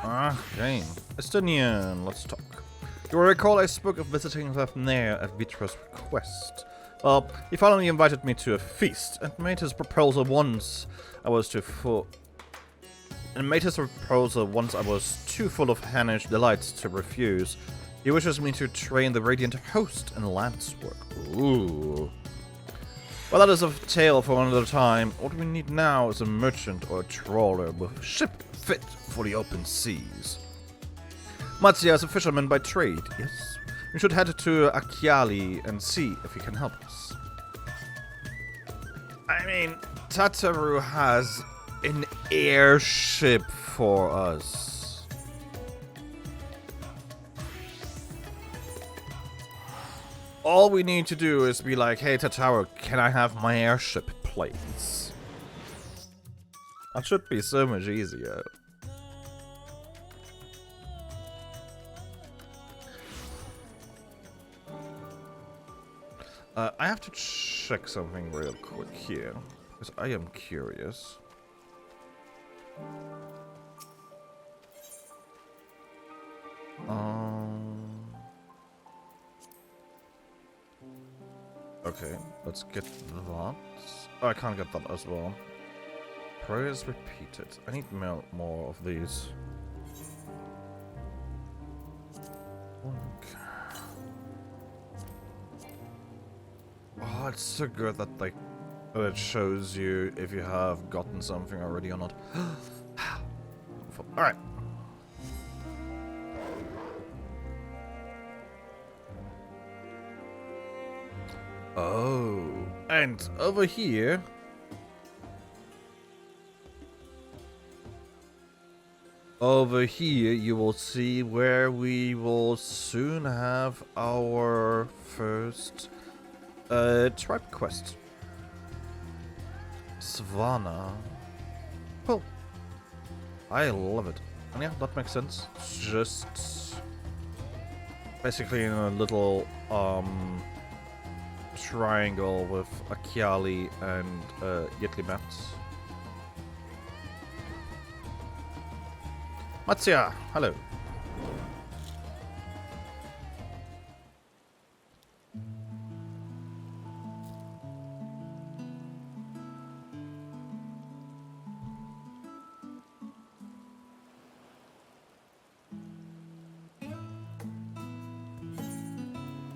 Okay. Estonian, let's talk. You will recall I spoke of visiting Fafnir at Vitra's request. Well, he finally invited me to a feast and made his proposal once I was too full of Hannish delights to refuse. He wishes me to train the Radiant Host in lance work. Ooh. Well, that is a tale for another time. What we need now is a merchant or a trawler with a ship fit for the open seas. Matsuya is a fisherman by trade, yes. We should head to Akiali and see if he can help us. I mean, Tataru has an airship for us. All we need to do is be like, hey Tataru, can I have my airship, please? That should be so much easier. I have to check something real quick here, because I am curious. Okay, let's get that. Oh, I can't get that as well. Prayers repeated. I need more of these. Okay. Oh, it's so good that like it shows you if you have gotten something already or not. Alright. Oh, and over here. Over here you will see where we will soon have our first tribe quest. Savannah. Well, I love it. And yeah, that makes sense. It's just basically in a little triangle with Akiali and Yitlimat. Matsuya, hello.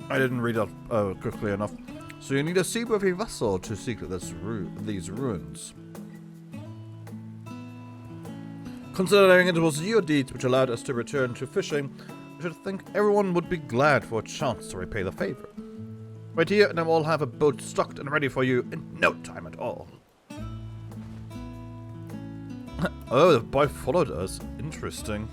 I didn't read that quickly enough. So you need a seaworthy vessel to seek these ruins. Considering it was your deed which allowed us to return to fishing, I should think everyone would be glad for a chance to repay the favor. Right here, and I will have a boat stocked and ready for you in no time at all. Oh, the boy followed us. Interesting.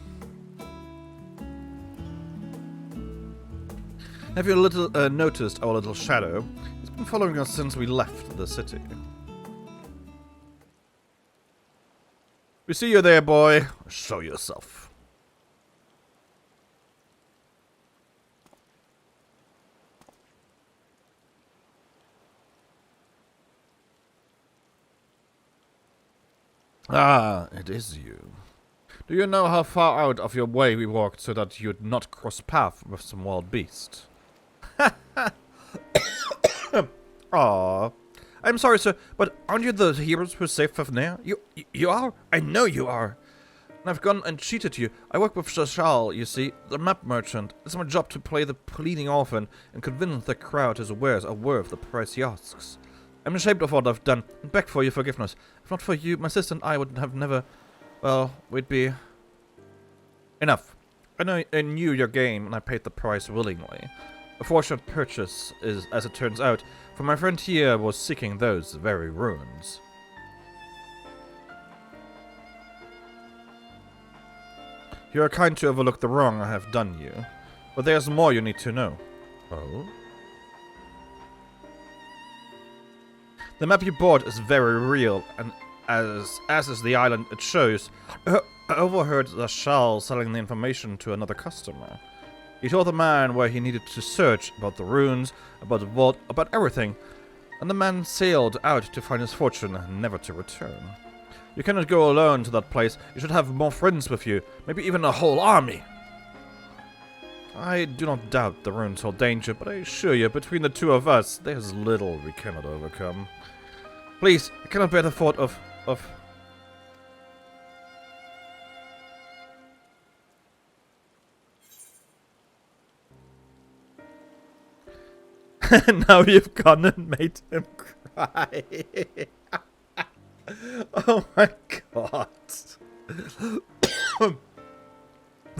Have you noticed our little shadow? He's been following us since we left the city. We see you there, boy. Show yourself. Ah, it is you. Do you know how far out of your way we walked so that you'd not cross paths with some wild beast? Aww. I'm sorry, sir, but aren't you the heroes who saved Fafnir? You are? I know you are. And I've gone and cheated you. I work with Shashal, you see, the map merchant. It's my job to play the pleading orphan and convince the crowd his wares are worth the price he asks. I'm ashamed of what I've done and beg for your forgiveness. If not for you, my sister and I would have never... Well, we'd be... Enough. I knew your game and I paid the price willingly. A fortunate purchase is, as it turns out, for my friend here was seeking those very ruins. You are kind to overlook the wrong I have done you, but there's more you need to know. Oh? The map you bought is very real, and as is the island it shows. I overheard Shal selling the information to another customer. He told the man where he needed to search, about the ruins, about the vault, about everything, and the man sailed out to find his fortune, never to return. You cannot go alone to that place. You should have more friends with you. Maybe even a whole army. I do not doubt the runes hold danger, but I assure you, between the two of us, there's little we cannot overcome. Please, I cannot bear the thought of... Now you've gone and made him cry. Oh my god.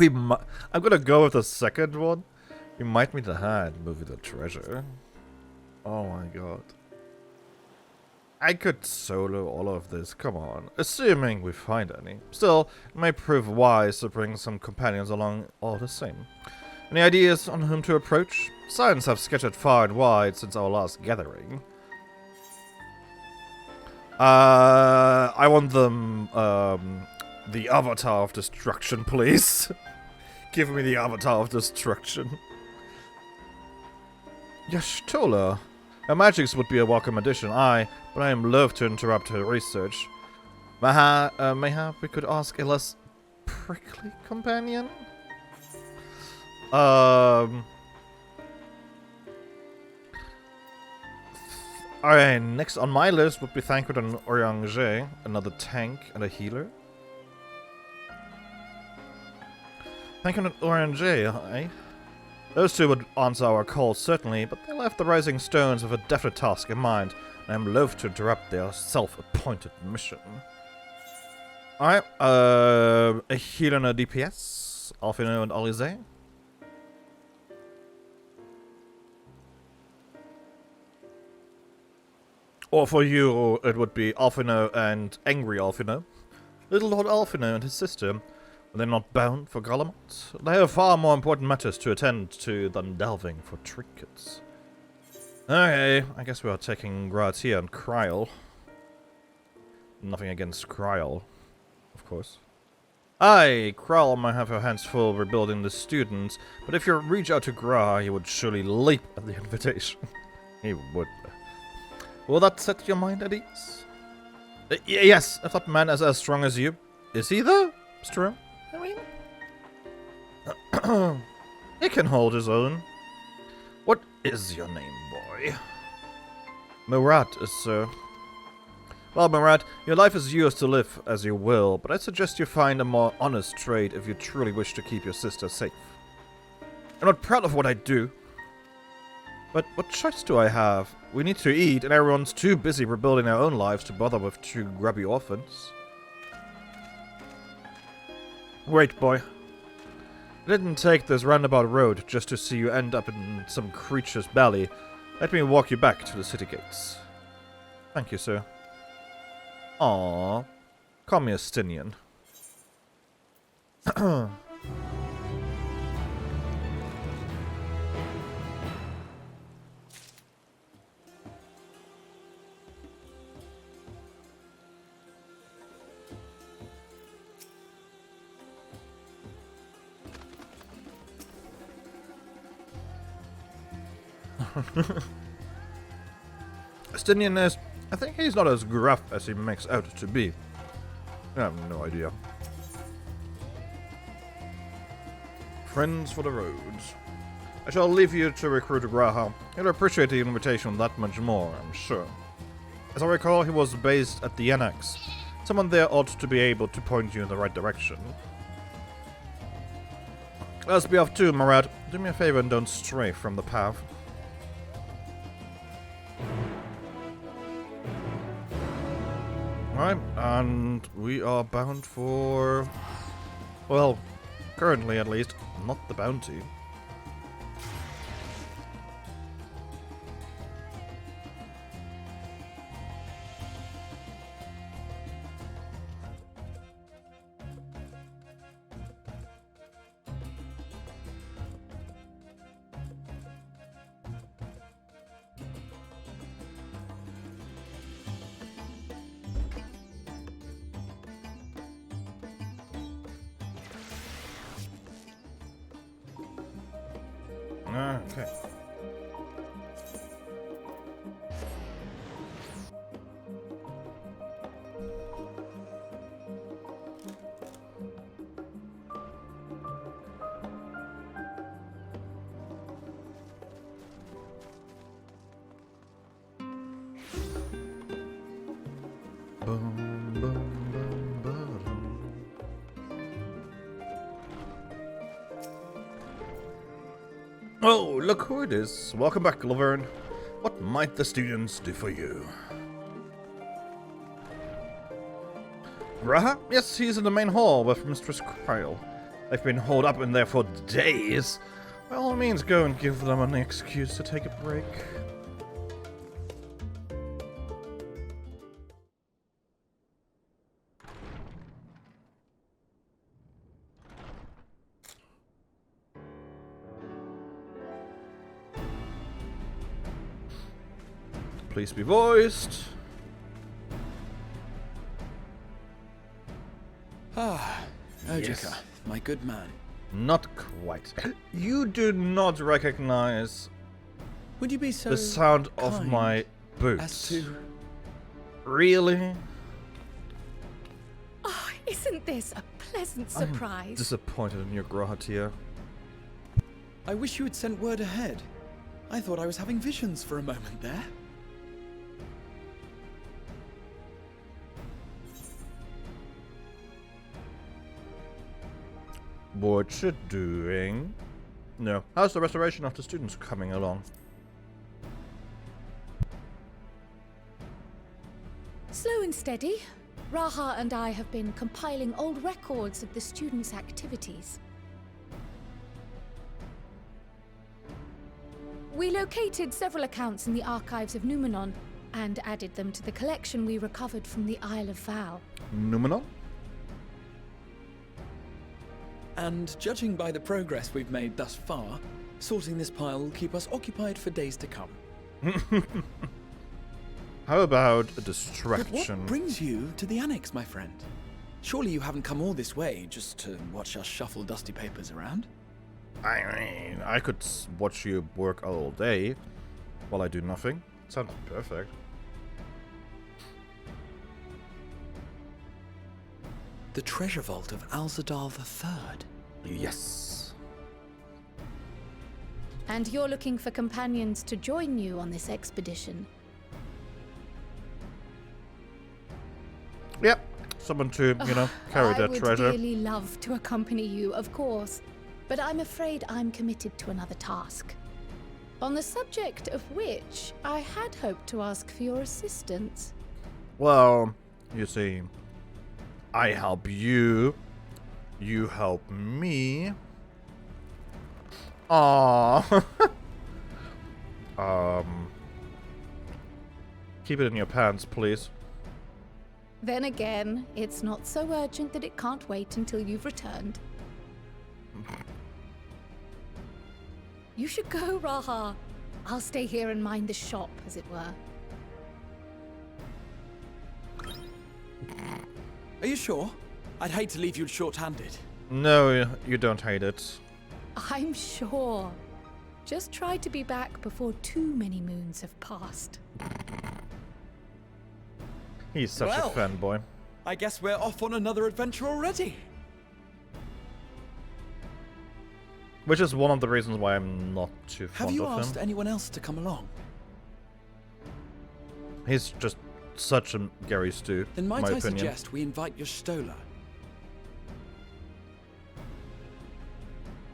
I'm gonna go with the second one. We might meet the hand, moving the treasure. Oh my god. I could solo all of this, come on. Assuming we find any. Still, it may prove wise to bring some companions along all the same. Any ideas on whom to approach? Signs have scattered far and wide since our last gathering. I want them, the Avatar of Destruction, please. Give me the Avatar of Destruction. Yashtola. Her magics would be a welcome addition, but I am loath to interrupt her research. Mayhap we could ask a less prickly companion? Alright, next on my list would be Thancred and Oriangé, another tank and a healer. Thancred and Oriangé, eh? Those two would answer our call, certainly, but they left the Rising Stones with a definite task in mind, and I am loath to interrupt their self-appointed mission. Alright, a healer and a DPS, Alfino and Alize. Or for you, it would be Alfino and Angry Alfino. Little Lord Alfino and his sister. They're not bound for Galamont. They have far more important matters to attend to than delving for trinkets. Okay, I guess we are taking Gratia and Kryl. Nothing against Kryl, of course. Aye, Kryl might have her hands full rebuilding the students, but if you reach out to Gra, he would surely leap at the invitation. He would. Will that set your mind at ease? Yes, if that man is as strong as you. Is he though? Strong? I mean... he can hold his own. What is your name, boy? Murat, sir. Well, Murat, your life is yours to live as you will, but I suggest you find a more honest trade if you truly wish to keep your sister safe. I'm not proud of what I do. But what choice do I have? We need to eat, and everyone's too busy rebuilding their own lives to bother with two grubby orphans. Wait, boy. I didn't take this roundabout road just to see you end up in some creature's belly. Let me walk you back to the city gates. Thank you, sir. Aww. Call me Astinian. Astinian is... I think he's not as gruff as he makes out to be. I have no idea. Friends for the roads. I shall leave you to recruit Graha. He'll appreciate the invitation that much more, I'm sure. As I recall, he was based at the Annex. Someone there ought to be able to point you in the right direction. Let's be off too, Murat. Do me a favor and don't stray from the path. Alright, and we are bound for... well, currently at least, not the bounty. Okay. Oh, look who it is. Welcome back, Laverne. What might the students do for you? Graha? Yes, he's in the main hall with Mistress Cryle. They've been holed up in there for days. By all means, go and give them an excuse to take a break. Please be voiced. Ah, Ojika, Yes. my good man. Not quite. You do not recognize Would you be so the sound of kind my boots. as to... Really? Oh, isn't this a pleasant I'm surprise? disappointed in your Grahatia. I wish you had sent word ahead. I thought I was having visions for a moment there. What you doing? No. How's the restoration of the students coming along? Slow and steady. Raha and I have been compiling old records of the students' activities. We located several accounts in the archives of Numenon and added them to the collection we recovered from the Isle of Val. Numenor? And judging by the progress we've made thus far, sorting this pile will keep us occupied for days to come. How about a But distraction? what brings you to the annex, my friend? Surely you haven't come all this way just to watch us shuffle dusty papers around? I mean, I could watch you work all day while I do nothing. Sounds perfect. The treasure vault of Alzadal III. Yes. And you're looking for companions to join you on this expedition. Yep. Someone to, you know, carry that treasure. I would dearly love to accompany you, of course, but I'm afraid I'm committed to another task. On the subject of which, I had hoped to ask for your assistance. Well, you see, I help you. You help me. Aww. Keep it in your pants, please. Then again, it's not so urgent that it can't wait until you've returned. You should go, Raha. I'll stay here and mind the shop, as it were. Are you sure? I'd hate to leave you short-handed. No, you don't hate it. I'm sure. Just try to be back before too many moons have passed. He's such Well. a fanboy. I guess we're off on another adventure already. Which is one of the reasons why I'm not too Have fond you of asked him. anyone else to come along? He's just such a Gary Stu, Then in might my I opinion. suggest we invite your Stola?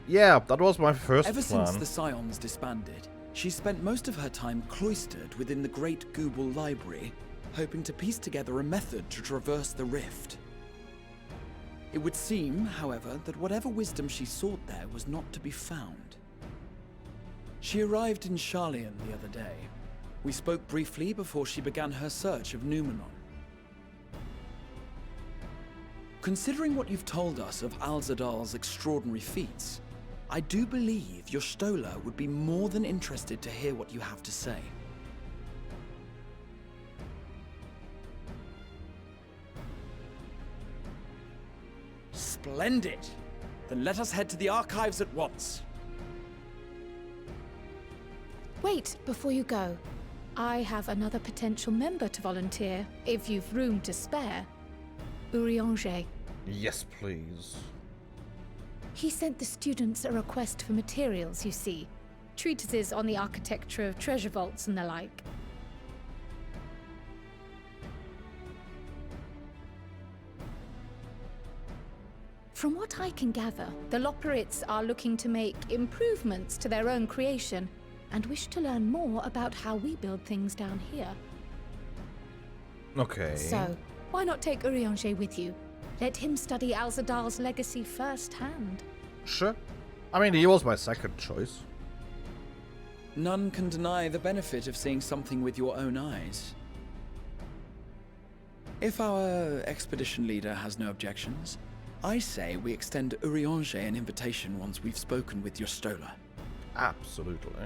Yeah, that was my first Ever plan. since the Scions disbanded, she spent most of her time cloistered within the Great Goobel Library, hoping to piece together a method to traverse the rift. It would seem, however, that whatever wisdom she sought there was not to be found. She arrived in Charlian the other day. We spoke briefly before she began her search of Numenon. Considering what you've told us of Alzadal's extraordinary feats, I do believe your Stola would be more than interested to hear what you have to say. Splendid! Then let us head to the archives at once. Wait, before you go. I have another potential member to volunteer, if you've room to spare. Urianger. Yes, please. He sent the students a request for materials, you see. Treatises on the architecture of treasure vaults and the like. From what I can gather, the Loporrits are looking to make improvements to their own creation and wish to learn more about how we build things down here. Okay. So, why not take Urianger with you? Let him study Alzadal's legacy firsthand. Sure. I mean, he was my second choice. None can deny the benefit of seeing something with your own eyes. If our expedition leader has no objections, I say we extend Urianger an invitation once we've spoken with your Stola. Absolutely.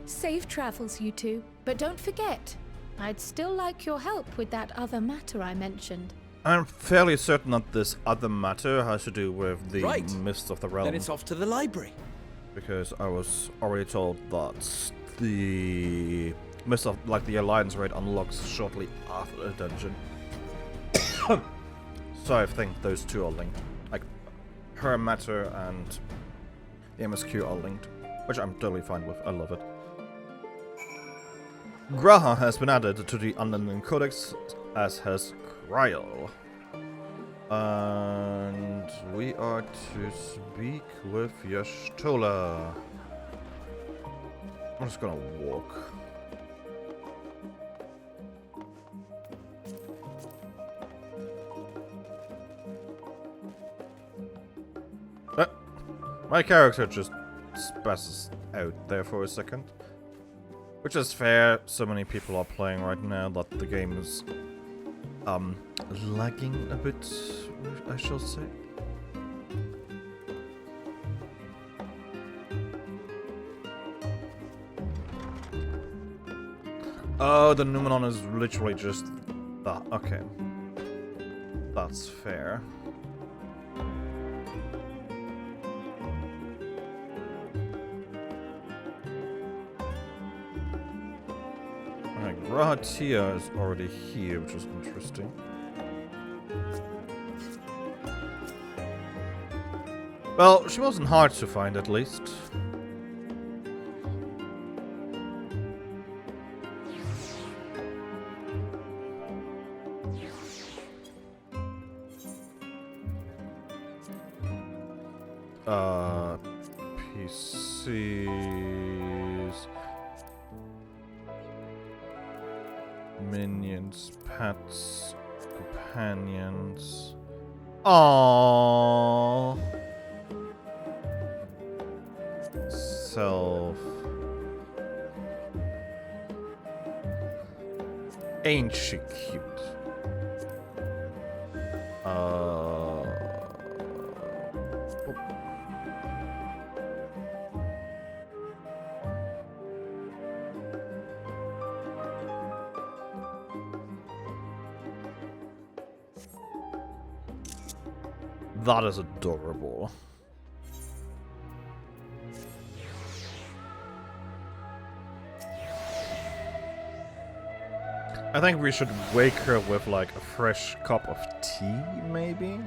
Safe travels, you two. But don't forget, I'd still like your help with that other matter I mentioned. I'm fairly certain that this other matter has to do with the Right. Mist of the Realm. Then it's off to the library. Because I was already told that the Mist of, like, the Alliance raid unlocks shortly after the dungeon. So I think those two are linked. Like, her matter and the MSQ are linked. Which I'm totally fine with. I love it. Graha has been added to the Unlimited Codex, as has Kryl. And we are to speak with Yastola. I'm just gonna walk. My character just spasses out there for a second. Which is fair, so many people are playing right now that the game is lagging a bit, I shall say. Oh, the Numenon is literally just that. Okay. That's fair. Rahatia is already here, which is interesting. Well, she wasn't hard to find, at least. PCs... Minions, pets, companions. Aww. Self. Ain't she cute? That is adorable. I think we should wake her with like a fresh cup of tea, maybe?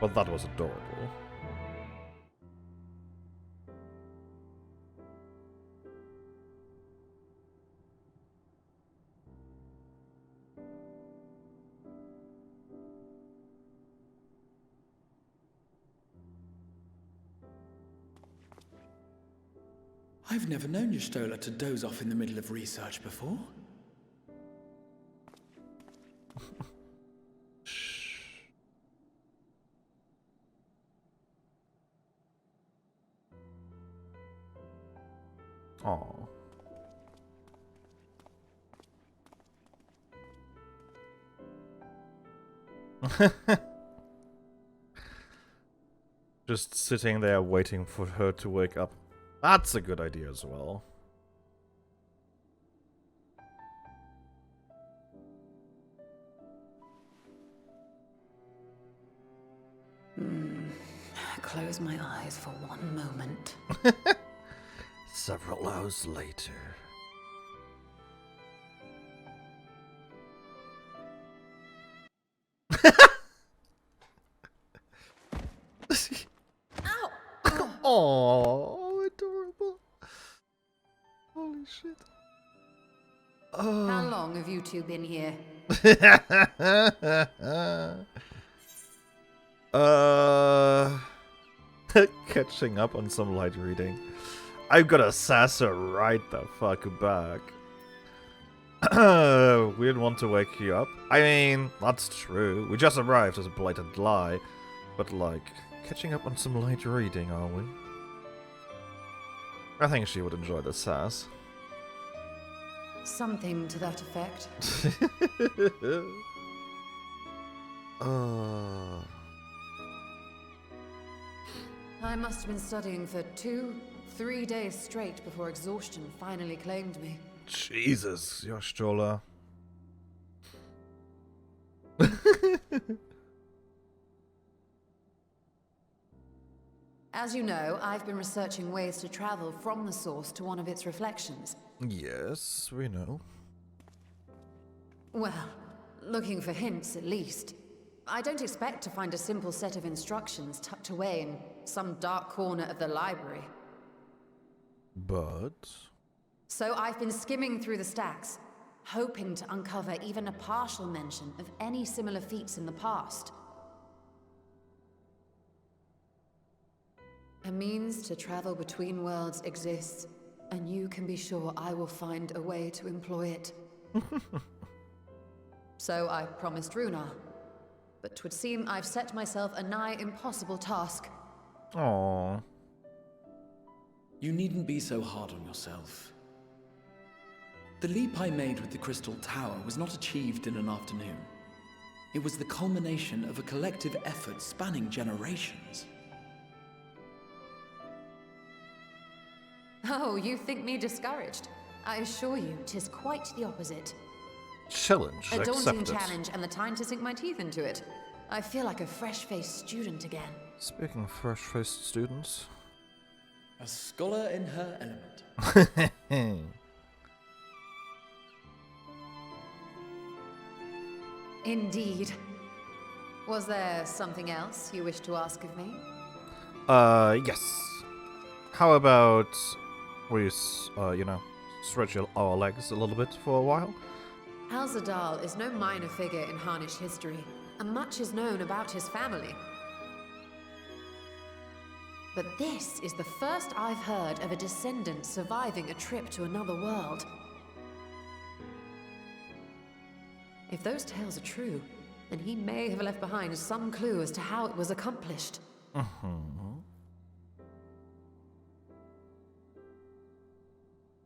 But that was adorable. I've never known your Stola to doze off in the middle of research before. Aww. Just sitting there waiting for her to wake up. That's a good idea as well. Close my eyes for one moment. Several hours later. Ow! Oh, adorable. shit. How long have you two been here? Catching up on some light reading. I'm gonna sass her right the fuck back. We didn't want to wake you up. I mean, that's true. We just arrived as a blatant lie. But, like, catching up on some light reading, are we? I think she would enjoy the sass. Something to that effect. I must have been studying for 2-3 days straight before exhaustion finally claimed me. Jesus, Yoshtola. As you know, I've been researching ways to travel from the source to one of its reflections. Yes, we know. Well, looking for hints at least. I don't expect to find a simple set of instructions tucked away in some dark corner of the library. But... So I've been skimming through the stacks, hoping to uncover even a partial mention of any similar feats in the past. A means to travel between worlds exists, and you can be sure I will find a way to employ it. So I promised Runar, but 'twould seem I've set myself a nigh impossible task. Aww. You needn't be so hard on yourself. The leap I made with the Crystal Tower was not achieved in an afternoon. It was the culmination of a collective effort spanning generations. Oh, you think me discouraged? I assure you, 'tis quite the opposite. Challenge A daunting accepted. challenge and the time to sink my teeth into it. I feel like a fresh-faced student again. Speaking of fresh-faced students... A scholar in her element. Indeed. Was there something else you wish to ask of me? Yes. How about we, stretch our legs a little bit for a while? Al-Zadal is no minor figure in Harnish history, and much is known about his family. But this is the first I've heard of a descendant surviving a trip to another world. If those tales are true, then he may have left behind some clue as to how it was accomplished.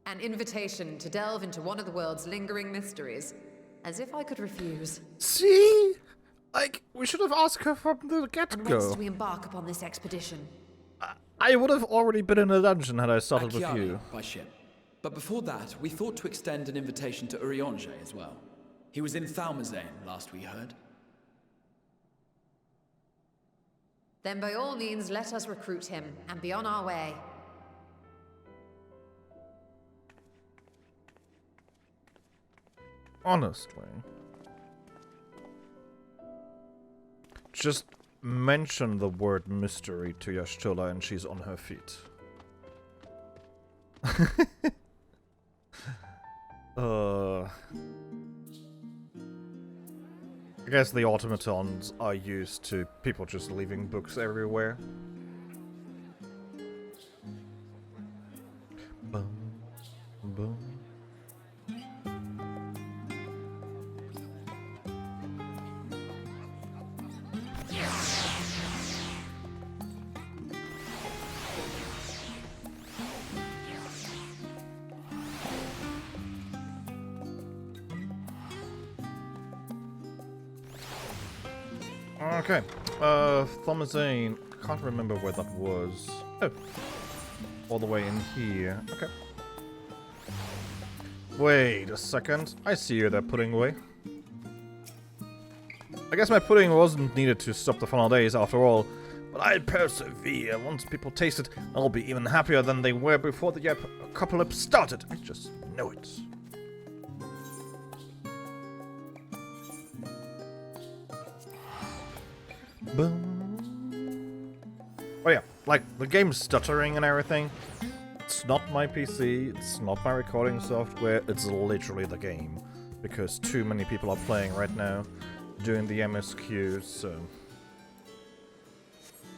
An invitation to delve into one of the world's lingering mysteries. As if I could refuse. See? Like, we should have asked her from the And whence get-go. do we embark upon this expedition? I would have already been in a dungeon had I started with Akiari, you. by ship. But before that, we thought to extend an invitation to Urianger as well. He was in Thalmazane, last we heard. Then by all means, let us recruit him and be on our way. Honestly. Just mention the word mystery to Yashtula and she's on her feet. I guess the automatons are used to people just leaving books everywhere. Boom, boom. Okay, Thomazane, can't remember where that was. Oh, all the way in here, okay. Wait a second, I see you there, pudding away. I guess my pudding wasn't needed to stop the final days after all, but I persevere. Once people taste it, they'll be even happier than they were before the apocalypse started. I just know it. Boom. Oh yeah, like the game's stuttering and everything. It's not my PC, it's not my recording software, it's literally the game. Because too many people are playing right now, doing the MSQ, so...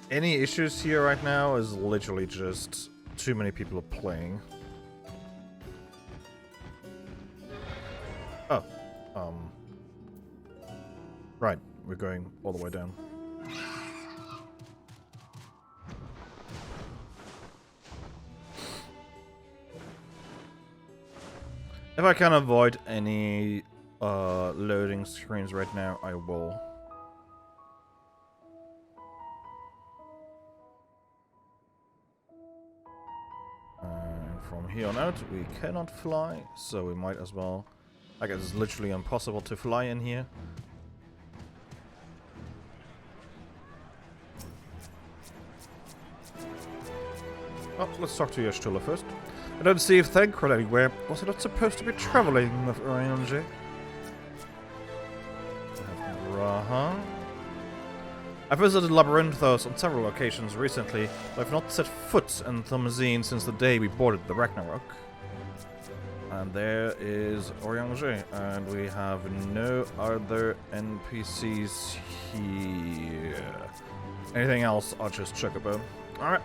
Any issues here right now is literally just too many people are playing. Oh, right, we're going all the way down. If I can avoid any loading screens right now, I will. And from here on out, we cannot fly, so we might as well. I guess it's literally impossible to fly in here. Oh, let's talk to Yashtula first. I don't see Thancred anywhere. Was he not supposed to be traveling with Orion? Raha. I've visited Labyrinthos on several occasions recently, but I've not set foot in Thumazine since the day we boarded the Ragnarok. And there is Orion, and we have no other NPCs here. Anything else, I'll just check about. Alright.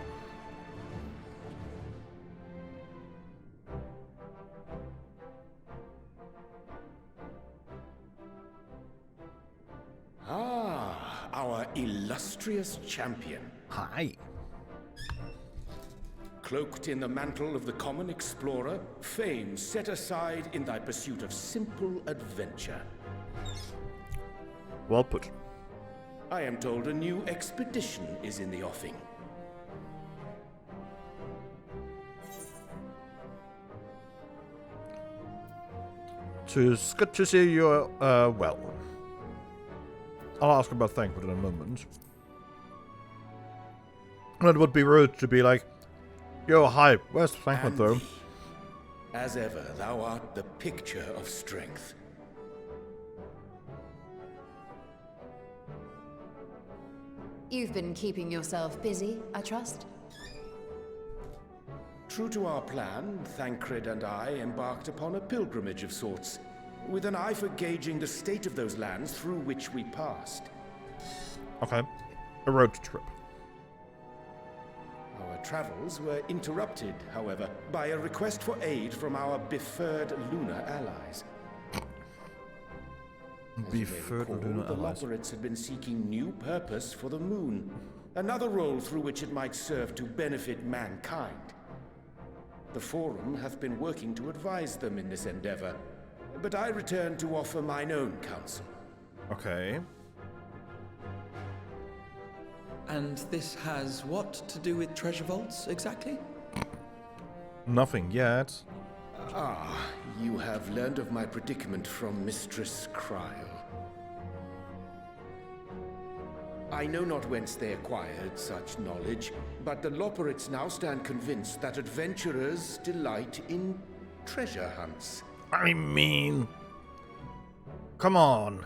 Ah, our illustrious champion. Hi. Cloaked in the mantle of the common explorer, fame set aside in thy pursuit of simple adventure. Well put. I am told a new expedition is in the offing. It's good to see you're, well. I'll ask about Thancred in a moment. And it would be rude to be like, yo, hi, where's Thancred though? As ever, thou art the picture of strength. You've been keeping yourself busy, I trust? True to our plan, Thancred and I embarked upon a pilgrimage of sorts, with an eye for gauging the state of those lands through which we passed. Okay. A road trip. Our travels were interrupted, however, by a request for aid from our befurred lunar allies. Befurred lunar the allies. Loporrits had been seeking new purpose for the moon, another role through which it might serve to benefit mankind. The Forum hath been working to advise them in this endeavor, but I return to offer mine own counsel. Okay. And this has what to do with treasure vaults, exactly? Nothing yet. Ah, you have learned of my predicament from Mistress Kryl. I know not whence they acquired such knowledge, but the Loporrits now stand convinced that adventurers delight in treasure hunts. I mean... Come on.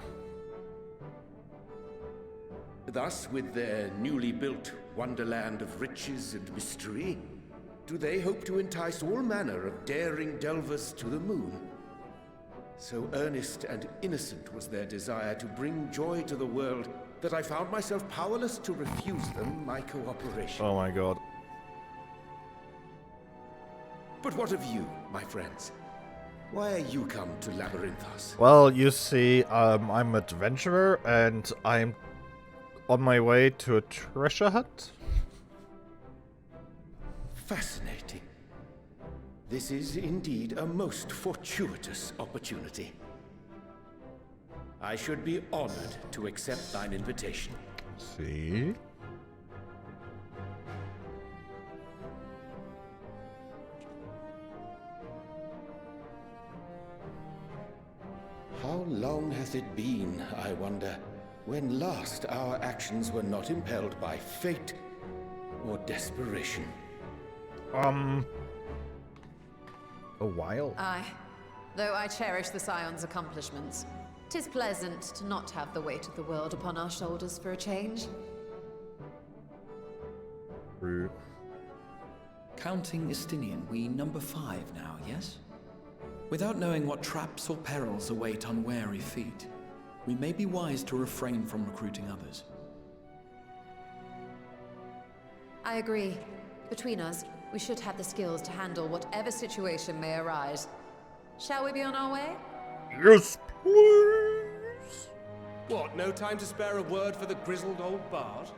Thus, with their newly built wonderland of riches and mystery, do they hope to entice all manner of daring delvers to the moon? So earnest and innocent was their desire to bring joy to the world that I found myself powerless to refuse them my cooperation. Oh my god. But what of you, my friends? Why are you come to Labyrinthos? Well, you see, I'm an adventurer, and I'm on my way to a treasure hunt. Fascinating. This is indeed a most fortuitous opportunity. I should be honored to accept thine invitation. See? How long hath it been, I wonder, when last our actions were not impelled by fate or desperation? A while? Aye. Though I cherish the Scion's accomplishments, 'tis pleasant to not have the weight of the world upon our shoulders for a change. True. Counting Estinian, we number 5 now, yes? Without knowing what traps or perils await unwary feet, we may be wise to refrain from recruiting others. I agree. Between us, we should have the skills to handle whatever situation may arise. Shall we be on our way? Yes, please. What, no time to spare a word for the grizzled old bard?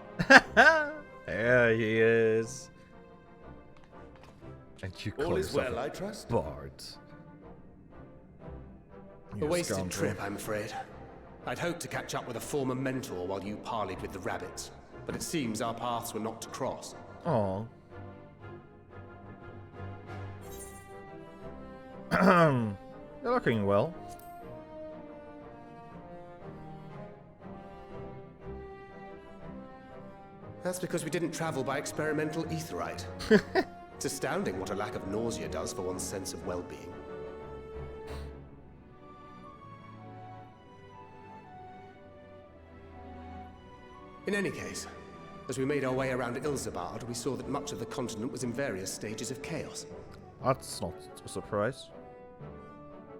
There he is. And you All call is yourself well, a I trust? bard. A You wasted scoundrel. trip, I'm afraid. I'd hoped to catch up with a former mentor while you parleyed with the rabbits, but it seems our paths were not to cross. Aw. You're looking well. That's because we didn't travel by experimental etherite. It's astounding what a lack of nausea does for one's sense of well-being. In any case, as we made our way around Ilzabard, we saw that much of the continent was in various stages of chaos. That's not a surprise.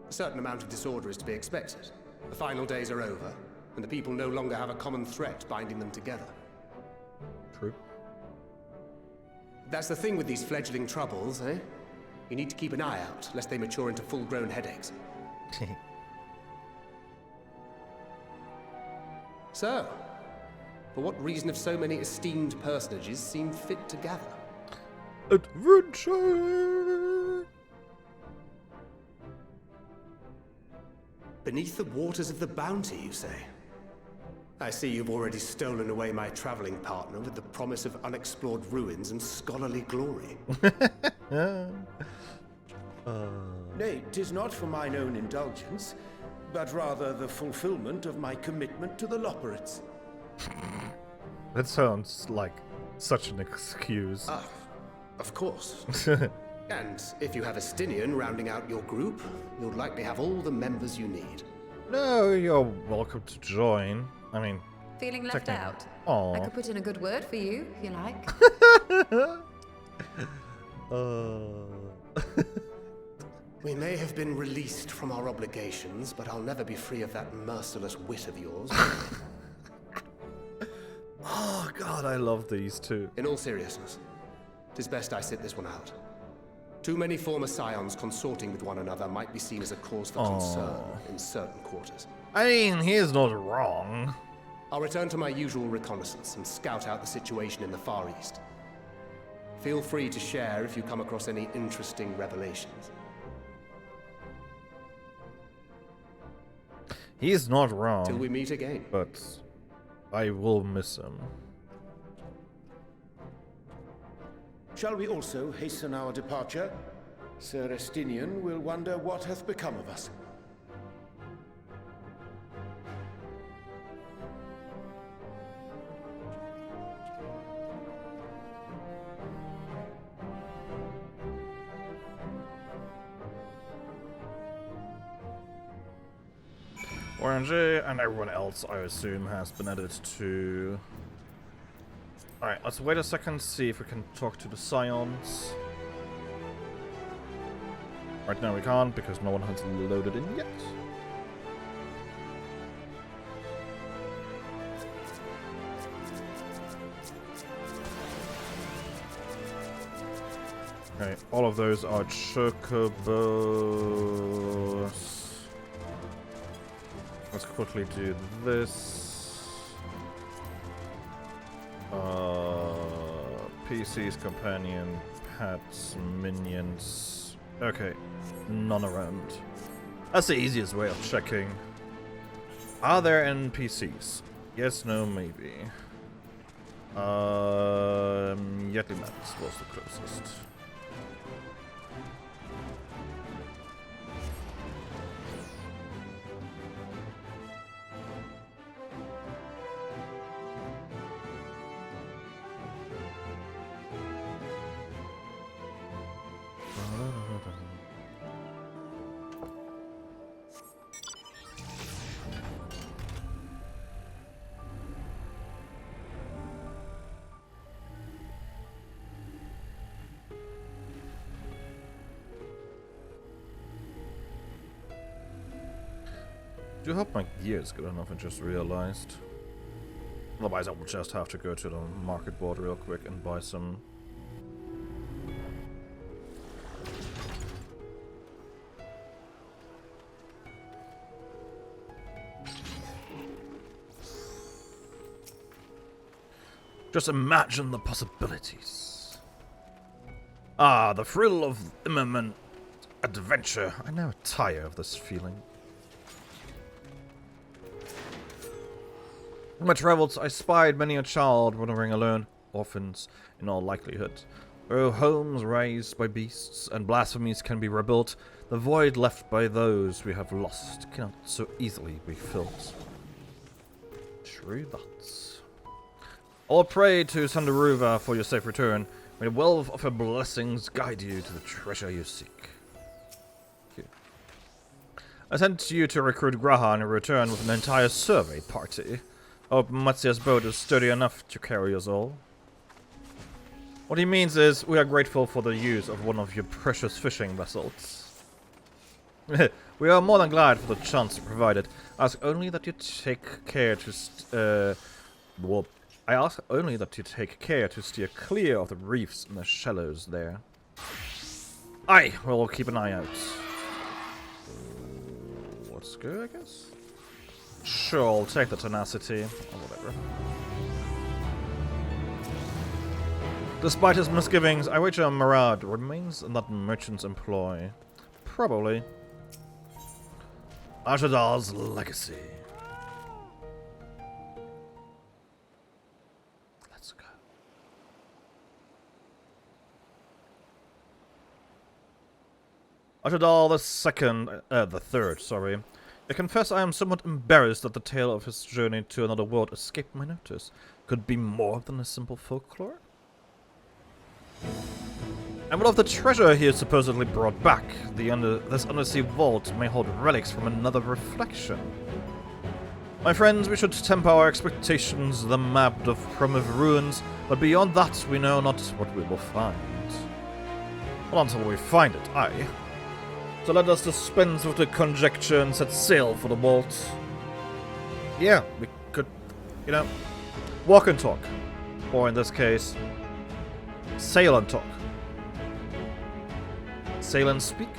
A certain amount of disorder is to be expected. The final days are over, and the people no longer have a common threat binding them together. True. That's the thing with these fledgling troubles, eh? You need to keep an eye out, lest they mature into full-grown headaches. So, for what reason have so many esteemed personages seemed fit to gather? Adventure! Beneath the waters of the Bounty, you say? I see you've already stolen away my traveling partner with the promise of unexplored ruins and scholarly glory. Nay, 'tis not for mine own indulgence, but rather the fulfillment of my commitment to the Loporrits. That sounds like such an excuse. Ah, of course. And if you have Estinian rounding out your group, you'll likely have all the members you need. No, you're welcome to join. I mean, Feeling left Technically. out? Aw. I could put in a good word for you, if you like. We may have been released from our obligations, but I'll never be free of that merciless wit of yours. Oh god, I love these two. In all seriousness, it is best I sit this one out. Too many former scions consorting with one another might be seen as a cause for concern in certain quarters. I mean, he is not wrong. I'll return to my usual reconnaissance and scout out the situation in the Far East. Feel free to share if you come across any interesting revelations. He is not wrong. Till we meet again. But I will miss him. Shall we also hasten our departure? Sir Estinian will wonder what hath become of us. Orange and everyone else, I assume, has been added to... Alright, let's wait a second, see if we can talk to the Scions. Right now we can't, because no one has loaded in yet. Okay, all of those are chocobos. Let's quickly do this. PCs, companion, pets, minions. Okay, none around. That's the easiest way of checking. Are there NPCs? Yes, no, maybe. Yetimat was the closest. do hope my gear is good enough, I just realized. Otherwise I will just have to go to the market board real quick and buy some. Just imagine the possibilities. Ah, the thrill of imminent adventure. I now tire of this feeling. In my travels, I spied many a child wandering alone, orphans in all likelihood. Though homes razed by beasts and blasphemies can be rebuilt, the void left by those we have lost cannot so easily be filled. True that. All pray to Sandaruva for your safe return. May the wealth of her blessings guide you to the treasure you seek. Here. I sent you to recruit Graha and return with an entire survey party. I hope Matsia's boat is sturdy enough to carry us all. What he means is, we are grateful for the use of one of your precious fishing vessels. We are more than glad for the chance provided. Ask only that you take care to I ask only that you take care to steer clear of the reefs and the shallows there. Aye, we'll keep an eye out. Let's go, I guess? Sure, I'll take the tenacity, or whatever. Despite his misgivings, I wager Marad remains in that merchant's employ. Probably. Ashadal's legacy. Let's go. Ashadal the third, sorry. I confess I am somewhat embarrassed that the tale of his journey to another world escaped my notice. Could be more than a simple folklore? And what of the treasure he has supposedly brought back? This undersea vault may hold relics from another reflection. My friends, we should temper our expectations, the map of primitive ruins, but beyond that we know not what we will find. Well, until we find it, aye. So let us dispense with the conjecture and set sail for the vault. Yeah, we could, you know, walk and talk. Or in this case, sail and talk. Sail and speak?